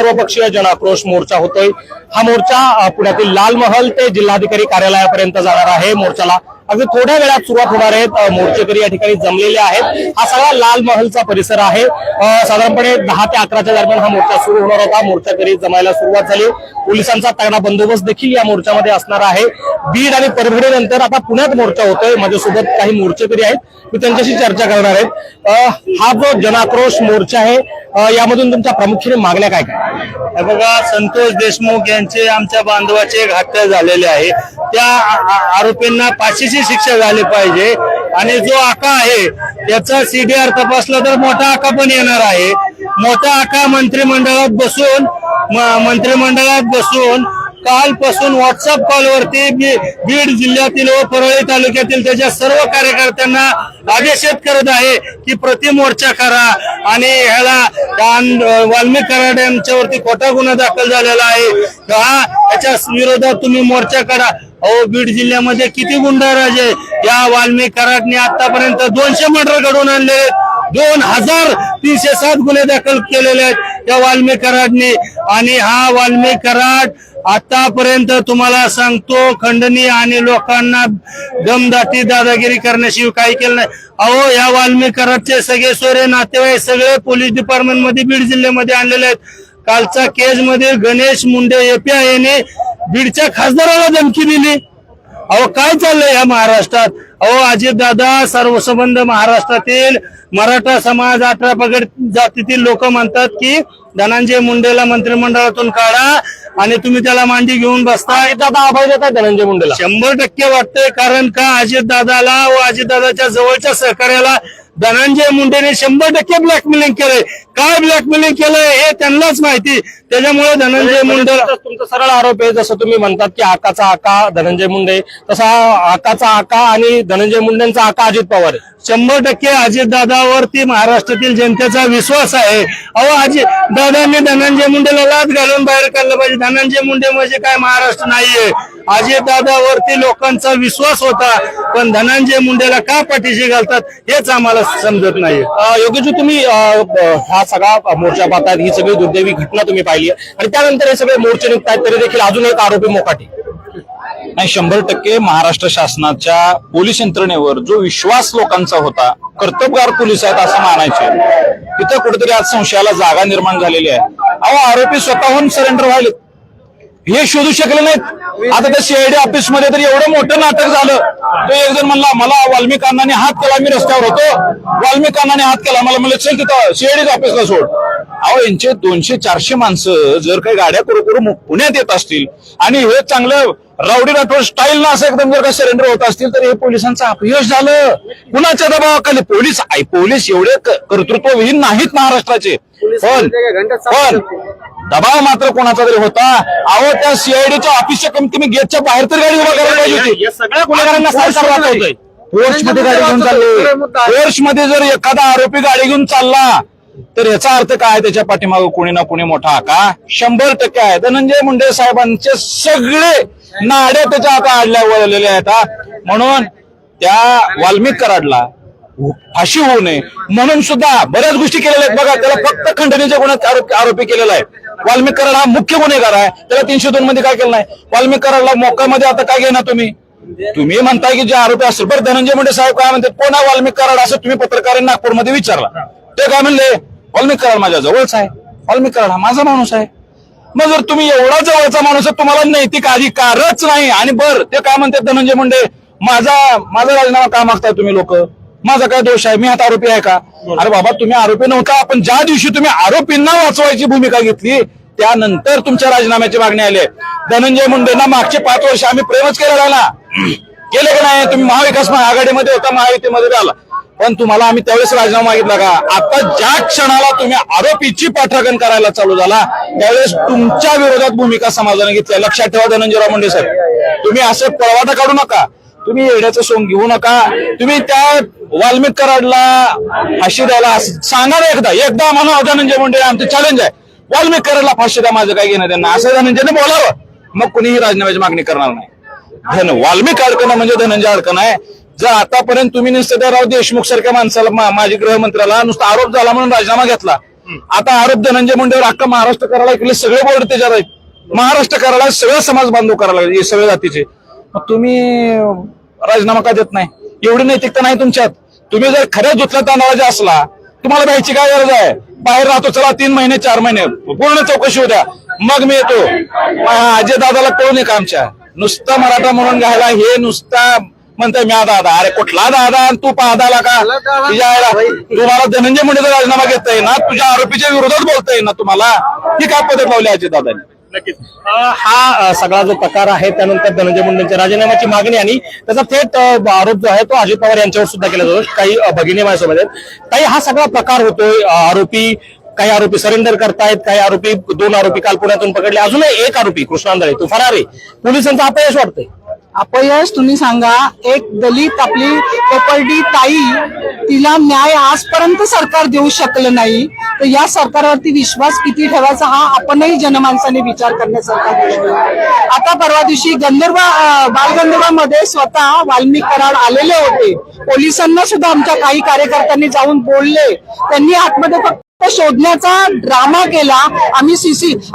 सर्वपक्षीय जनाक्रोश मोर्चा होतोय। हा मोर्चा पुण्यातील लाल महल ते जिल्हाधिकारी कार्यालयापर्यंत जाणार आहे। मोर्चाला अगदी थोड्या वेळात सुरुवात होणार आहे। मोर्चेकरी या ठिकाणी जमलेले आहेत। हा सगळा लाल महलचा परिसर आहे। साधारणपणे 10 ते 11च्या दरम्यान हा मोर्चा सुरू होणार होता। मोर्चेकरी जमायला सुरुवात झाली। पोलिसांचा तगडा बंदोबस्त देखील या मोर्चामध्ये असणार आहे। बीड आणि परभणी नंतर आता पुण्यात मोर्चा होतोय। माझ्यासोबत काही मोर्चेकरी आहेत, मी त्यांच्याशी चर्चा करणार आहेत। हा जो जनाक्रोश मोर्चा आहे यामधून तुमच्या प्रामुख्याने मागण्या काय काय? बघा, संतोष देशमुख यांचे आमच्या बांधवाचे एक हत्या झालेले आहे। त्या आरोपींना फाशीची शिक्षा झाली पाहिजे आणि जो आका आहे त्याचा सीडीआर तपासला तर मोठा आका पण येणार आहे। मोठा आका मंत्रिमंडळात बसून कालपासून व्हॉट्सअप कॉलवरती बीड जिल्ह्यातील व परळी तालुक्यातील त्याच्या सर्व कार्यकर्त्यांना आदेशित करत आहे की प्रतिमोर्चा करा आणि ह्याला वाल्मिक कराड यांच्यावरती खोटा गुन्हा दाखल झालेला आहे, याच्या विरोधात तुम्ही मोर्चा करा। अहो, बीड जिल्ह्यामध्ये किती गुंडाराज आहे। या वाल्मिक कराडने आतापर्यंत 200 मर्डर घडवून आणले, 2307 गुन्हे दाखल केलेले आहेत या वाल्मिक कराडने। आणि हा वाल्मिक कराड आतापर्यंत तुम्हाला सांगतो खंडणी आणि लोकांना दमदाटी दादागिरी करण्याशिवाय काही केलं नाही। अहो, या वाल्मिक कराडचे सगळे सोयरे नातेवाईक सगळे पोलीस डिपार्टमेंट मध्ये बीड जिल्ह्यामध्ये आणलेले आहेत। कालचा केस मध्ये गणेश मुंडे एपीआय याने बीडच्या खासदाराला धमकी दिली। अहो, काय चाललंय या महाराष्ट्रात? अहो, अजितदादा सर्वसंबंध महाराष्ट्रातील मराठा समाज 18 पगड जातीतील लोक म्हणतात की धनंजय मुंडेला मंत्रिमंडळातून काढा आणि तुम्ही त्याला मांडी घेऊन बसता। दादा अभय देतात धनंजय मुंडेला? 100% वाटतंय, कारण का अजितदादाला व अजितदादाच्या जवळच्या सहकार्याला धनंजय मुंडेने 100% ब्लॅकमेलिंग केलंय। काय ब्लॅकमेलिंग केलंय हे त्यांनाच माहिती। त्याच्यामुळे धनंजय मुंडे तुमचा सरळ आरोप आहे, जसं तुम्ही म्हणतात की आकाचा आका धनंजय मुंडे, तसा आकाचा आका आणि धनंजय मुंडेंचा आका अजित पवार आहे। 100% अजितदादावरती महाराष्ट्रातील जनतेचा विश्वास आहे। अहो, अजितदादांनी धनंजय मुंडेला लाच घालून बाहेर काढलं पाहिजे। धनंजय मुंडे म्हणजे काय महाराष्ट्र नाहीये। अजितदादावरती लोकांचा विश्वास होता, पण धनंजय मुंडेला का पाठीशी घालतात हेच आम्हाला समजत नाही। योगेशजी, तुम्ही हा सगळा मोर्चा पाहतात, ही सगळी दुर्दैवी घटना तुम्ही पाहिली आणि त्यानंतर हे सगळे मोर्चे निघतात, तरी देखील अजून एक आरोपी मोकाटी नाही। 100% महाराष्ट्र शासनाच्या पोलीस यंत्रणेवर जो विश्वास लोकांचा होता, कर्तबगार पोलीस आहेत असं मानायचे, तिथं कुठेतरी आज संशयाला जागा निर्माण झालेली आहे। अहो, आरोपी स्वतःहून सरेंडर व्हायले, हे शोधू शकले नाहीत। आता त्या सीआयडी ऑफिस मध्ये तर एवढं मोठं नाटक झालं, तो एक जण म्हणला मला वाल्मिक अण्णांनी हात केला, मी रस्त्यावर होतो, वाल्मिक अण्णांनी हात केला, मला म्हणलं चल तिथं सीआयडी ऑफिसला सोड। अहो, यांचे 200-400 माणसं जर काही गाड्या करू पुण्यात येत असतील आणि हे चांगलं राऊडी राठोड स्टाईल ना असं एकदम जर का सरेंडर होत असतील तर हे पोलिसांचं अपयश झालं। कुणाच्या दबावाखाली? पोलीस एवढे कर्तृत्वविहीन नाहीत महाराष्ट्राचे, पण दबाव मात्र कोणाचा तरी होता। अहो, त्या सीआयडीच्या ऑफिसच्या कमीत कमी गेटच्या बाहेर तर गाडी उभा करायला पाहिजे होती। सगळ्या गुन्हेगारांना फोर्समध्ये गाडी घेऊन चालली, फोर्समध्ये जर एखादा आरोपी गाडी घेऊन चालला तर याचा अर्थ काय? त्याच्या पाठीमागे कोणी ना कोणी मोठा आका 100% आहे। धनंजय मुंडे साहेबांचे सगळे नाड्या त्याच्या आता आडल्या वळलेल्या आहेत। म्हणून त्या वाल्मिक कराडला फाशी होऊ नये म्हणून सुद्धा बऱ्याच गोष्टी केलेल्या आहेत। बघा, त्याला फक्त खंडणीच्या गुन्ह्यात आरोपी केलेला आहे। वाल्मिक कराड हा मुख्य गुन्हेगार आहे, त्याला 302 मध्ये काय केलं नाही। वाल्मिक कराडला मोक्यामध्ये आता काय घेणार तुम्ही म्हणताय की जे आरोपी असेल, बरं धनंजय मुंडे साहेब काय म्हणते, कोण आहे वाल्मिक कराड असं तुम्ही पत्रकारांनी नागपूरमध्ये विचारला, ते काय म्हणले वाल्मिक कराड माझ्या जवळचा आहे, वाल्मिक कराड हा माझा माणूस आहे। मग जर तुम्ही एवढा जवळचा माणूस आहे, तुम्हाला नैतिक अधिकारच नाही, आणि बर ते काय म्हणतात धनंजय मुंडे माझा राजीनामा का मागताय तुम्ही लोक, माझा काय दोष आहे, मी हात आरोपी आहे का? अरे बाबा, तुम्ही आरोपी नव्हता, पण ज्या दिवशी तुम्ही आरोपींना वाचवायची भूमिका घेतली त्यानंतर तुमच्या राजीनाम्याची मागणी आली। धनंजय मुंडेंना मागचे 5 वर्ष आम्ही प्रेमच केलेला ना, केले का नाही? तुम्ही महाविकास आघाडीमध्ये होता, महायुतीमध्ये आला, पण तुम्हाला आम्ही त्यावेळेस राजीनामा मागितला का? आता ज्या क्षणाला तुम्ही आरोपीची पाठराखण करायला चालू झाला त्यावेळेस तुमच्या विरोधात भूमिका समाजाने घेतल्या। लक्षात ठेवा धनंजयराव मुंडे साहेब, तुम्ही असं पळवाटा काढू नका, तुम्ही येण्याचं सोंग घेऊ नका। तुम्ही त्या वाल्मिक कराडला फाशी द्यायला सांगा ना, एकदा म्हणा धनंजय मुंडे आमचं चॅलेंज आहे, वाल्मिक कराडला फाशी द्या, माझं काय घेणं त्यांना, असं धनंजयने बोलावं, मग कुणीही राजीनाम्याची मागणी करणार नाही। वाल्मिक अडकणं म्हणजे धनंजय अडकणं आहे। जर आतापर्यंत तुम्ही निसर्गराव देशमुख सारख्या माणसाला, माजी गृहमंत्र्याला नुसता आरोप झाला म्हणून राजीनामा घेतला, आता आरोप धनंजय मुंडेवर अख्खा महाराष्ट्र करायला इकडे सगळे बोर्ड त्याच्यात आहेत. महाराष्ट्र करायला सगळे समाज बांधव करायला लागले, हे सगळे जातीचे. मग तुम्ही राजीनामा का देत नाही? एवढी नैतिकता नाही तुमच्यात. तुम्ही जर खऱ्या जुतल्या तांदळाचे असला, तुम्हाला द्यायची काय गरज आहे? बाहेर राहतो, चला 3 महिने 4 महिने पूर्ण चौकशी होऊ द्या, मग मी येतो. अजय दादाला कळू नये का आमच्या? नुसतं मराठा म्हणून घ्यायला हे नुसता म्हणतोय म्या दादा. अरे कुठला दादा आणि तू पाहताला का? तुम्हाला धनंजय मुंडेचा राजीनामा घेता येईल ना? तुझ्या आरोपीच्या विरोधात बोलता येईल ना तुम्हाला? ही काय पद्धत लावली अजय दादांनी? नक्कीच हा सगळा जो प्रकार आहे त्यानंतर धनंजय मुंडेंच्या राजीनाम्याची मागणी आणि त्याचा थेट आरोप जो आहे तो अजित पवार यांच्यावर सुद्धा केला जातो. काही भगिनी माझ्यासोबत आहेत. काही हा सगळा प्रकार होतोय. काही आरोपी सरेंडर करतायत, काही आरोपी 2 आरोपी काल पुण्यातून पकडले, अजूनही 1 आरोपी कृष्णा आंधळे तो फरार आहे. पोलिसांचं अपयश वाटतंय. अपयश तुम्ही सांगा. एक दलित आपली कोपर्डी ताई, तिला न्याय आजपर्यंत सरकार देऊ शकलं नाही, तर या सरकारवरती विश्वास किती ठेवायचा हा आपणही जनमानसाने विचार करण्यासारखा गोष्ट आहे. आता परवा दिवशी बालगंधर्वामध्ये स्वतः वाल्मिक कराड आलेले होते. पोलिसांना सुद्धा आमच्या काही कार्यकर्त्यांनी जाऊन बोलले. त्यांनी आतमध्ये फक्त शोधण्याचा ड्रामा केला. आम्ही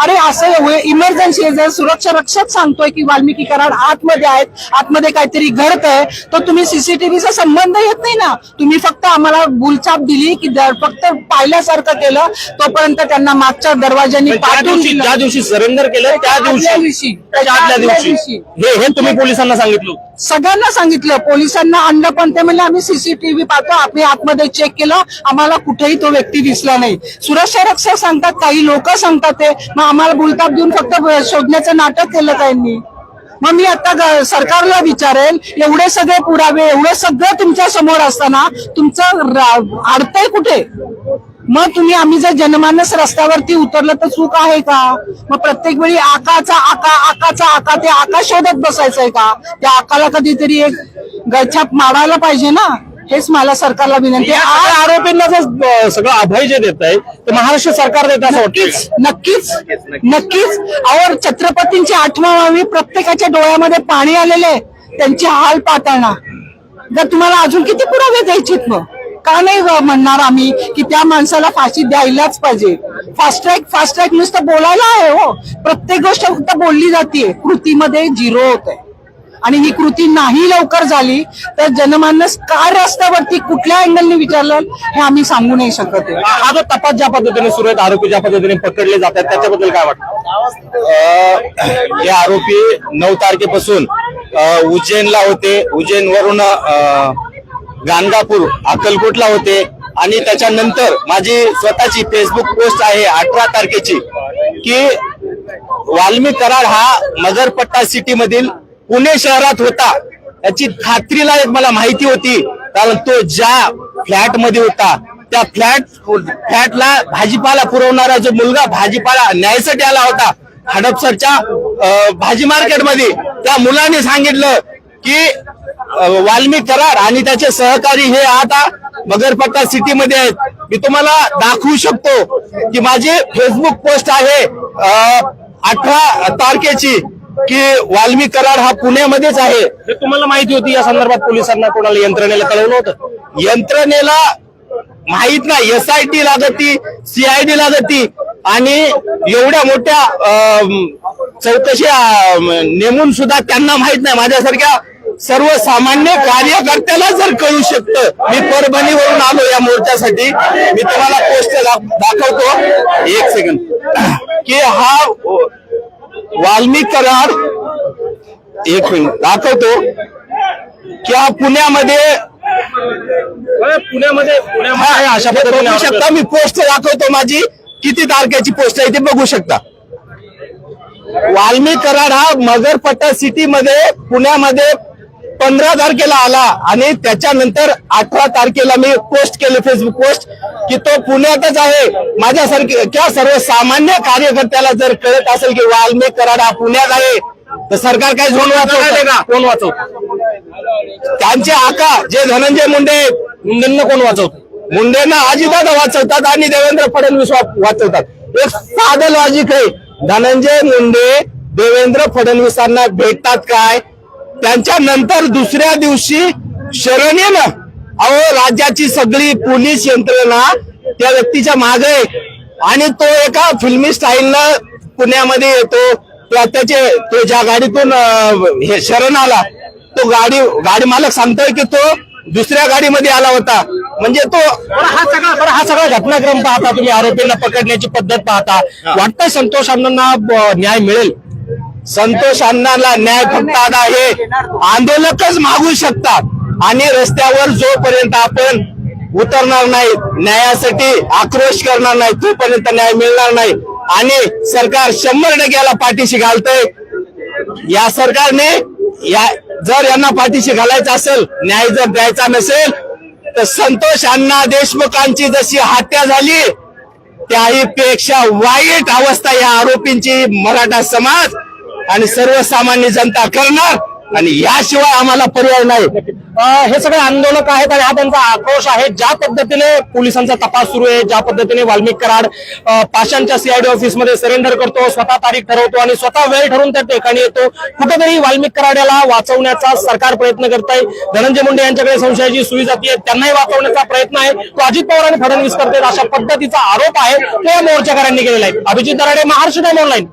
अरे असं इमर्जन्सी जर सुरक्षा रक्षक सांगतोय की वाल्मिकी कराड आतमध्ये आहेत, आतमध्ये काहीतरी घडत आहे, तर तुम्ही सीसीटीव्हीचा संबंध येत नाही ना. तुम्ही फक्त आम्हाला बुलचाप दिली की फक्त पाहिल्यासारखं केलं, तोपर्यंत त्यांना मागच्या दरवाज्यांनी पाठवून दिलं. ज्या दिवशी सरेंडर केलं त्या दिवशी हे तुम्ही पोलिसांना सांगितलं? सगळ्यांना सांगितलं. पोलिसांना आणलं पण ते म्हणजे आम्ही सीसीटीव्ही पाहतो, आम्ही आतमध्ये चेक केलं, आम्हाला कुठेही तो व्यक्ती दिसला नाही. सुरक्षा रक्षक सांगतात, काही लोक सांगतात ते, मग आम्हाला बुलताप देऊन फक्त शोधण्याचं नाटक केलं त्यांनी. मग मी आता सरकारला विचारेल, एवढे सगळे पुरावे, एवढं सगळं तुमच्या समोर असताना तुमचं अडतंय कुठे? मग तुम्ही आम्ही जर जनमानस रस्त्यावरती उतरलं तर चूक आहे का? मग प्रत्येक वेळी आकाचा आका ते आका शोधत बसायचंय का? त्या आकाला कधीतरी एक गळछाप मारायला पाहिजे ना. हेच मला सरकारला विनंती आहे. आरोपींना जर सगळं अभय जे देत आहे ते महाराष्ट्र सरकार देत असं वाटतं? नक्कीच. और छत्रपतींची आठवण प्रत्येकाच्या डोळ्यामध्ये पाणी आलेले, त्यांची हाल पाहताना. जर तुम्हाला अजून किती पुरावे द्यायचेत मग? का नाही म्हणणार आम्ही की त्या माणसाला फाशी द्यायलाच पाहिजे? फास्ट ट्रॅक नुसतं बोलायला आहे हो. प्रत्येक गोष्ट फक्त बोलली जाते, कृतीमध्ये 0 होत आहे. आणि ही कृती नाही लवकर झाली तर जनमानस काय रस्त्यावरती कुठल्या अँगलने विचारलं हे आम्ही सांगू नाही शकत. हा जो तपास ज्या पद्धतीने सुरू आहेत, आरोपी ज्या पद्धतीने पकडले जातात त्याच्याबद्दल काय वाटतं? हे आरोपी 9 तारखेपासून उज्जैनला होते, उज्जैनवरून गाणगापूर अक्कलकोटला होते आणि त्याच्यानंतर माझी स्वतःची फेसबुक पोस्ट आहे 18 तारखेची की वाल्मिक कराड हा मगरपट्टा सिटी मधील पुणे शहरात होता. याची खात्रीला एक मला माहिती होती, कारण तो ज्या फ्लॅट मध्ये होता त्या फ्लॅटला भाजीपाला पुरवणारा जो मुलगा भाजीपाला न्यायसाठी आला होता हडपसरच्या भाजी मार्केटमध्ये, त्या मुलाने सांगितलं की वाल्मिक कराड आणि त्याचे सहकारी हे आता मगरपट्टा सिटी मध्ये आहेत. मी तुम्हाला दाखवू शकतो की माझी फेसबुक पोस्ट आहे 18 तारखेची की वाल्मिक कराड हा पुण्यामध्येच आहे. तुम्हाला माहिती होती या संदर्भात? पोलिसांना कोणाला यंत्रणेला कळवलं होतं? यंत्रणेला माहित नाही, SIT लागती, CID लागती आणि एवढ्या मोठ्या चौकशी नेमून सुद्धा त्यांना माहित नाही. माझ्यासारख्या सर्वसामान्य कार्यकर्त्याला जर कळू शकतं. मी परभणीवरून आलो या मोर्चासाठी, मी तुम्हाला पोस्ट दाखवतो 1 सेकंड की हा वाल्मिक कराड, 1 मिनिट दाखवतो की हा पुण्यामध्ये अशा पद्धतीने बघू शकता. मी पोस्ट दाखवतो माझी, किती तारखेची पोस्ट आहे ते बघू शकता. वाल्मिक कराड हा मगरपट्टा सिटी मध्ये पुण्यामध्ये 15 तारखेला आला आणि त्याच्यानंतर 18 तारखेला मी पोस्ट केलं, फेसबुक पोस्ट की तो पुण्यातच आहे. माझ्यासारख्या सर्वसामान्य कार्यकर्त्याला जर कळत असेल की वाल्मिक कराड हा पुण्यात आहे तर सरकार काय झोन वाचवते का? कोण वाचवत? त्यांचे आका जे धनंजय मुंडेंना कोण वाचवत? मुंडेंना अजितदादा वाचवतात आणि देवेंद्र फडणवीस वाचवतात. एक साधं लॉजिक आहे. धनंजय मुंडे देवेंद्र फडणवीसांना भेटतात काय? त्यांच्या नंतर दुसऱ्या दिवशी शरण येणं. अहो, राज्याची सगळी पोलीस यंत्रणा त्या व्यक्तीच्या मागे, आणि तो एका फिल्मी स्टाईलनं पुण्यामध्ये येतो तो ज्या गाडीतून हे शरण आला तो गाडी मालक सांगतोय की तो दुसऱ्या गाडीमध्ये आला होता. म्हणजे तो हा सगळा घटनाक्रम पाहता तुम्ही, आरोपींना पकडण्याची पद्धत पाहता, वाटतं संतोष अण्णांना न्याय मिळेल? संतोष अण्णांना न्याय फक्त आता हे आंदोलकच मागू शकतात आणि रस्त्यावर जोपर्यंत आपण उतरणार नाही, न्यायासाठी आक्रोश करणार नाही, तोपर्यंत न्याय मिळणार नाही. आणि सरकार 100% याला पाठीशी घालतंय. या सरकारने जर यांना पाठीशी घालायचं असेल, न्याय जर द्यायचा नसेल, तर संतोष अण्णा देशमुखांची जशी हत्या झाली त्याहीपेक्षा वाईट अवस्था या आरोपींची मराठा समाज आणि सर्वसामान्य जनता करणार आणि याशिवाय आम्हाला पर्याय नाही. हे सगळे आंदोलक आहेत आणि हा त्यांचा आक्रोश आहे. ज्या पद्धतीने पोलिसांचा तपास सुरू आहे, ज्या पद्धतीने वाल्मिक कराड पाषाणच्या सीआयडी ऑफिसमध्ये सरेंडर करतो, स्वतः तारीख ठरवतो आणि स्वतः वेळ ठरवून त्या ठिकाणी येतो, कुठेतरी वाल्मिक कराड याला वाचवण्याचा सरकार प्रयत्न करत आहे. धनंजय मुंडे यांच्याकडे संशयाची सुई जातीये, त्यांनाही वाचवण्याचा प्रयत्न आहे. तो अजित पवार आणि फडणवीस करतात अशा पद्धतीचा आरोप आहे तो या मोर्चेकऱ्यांनी केलेला आहे. Abhijit Darade, Maharashtra time online.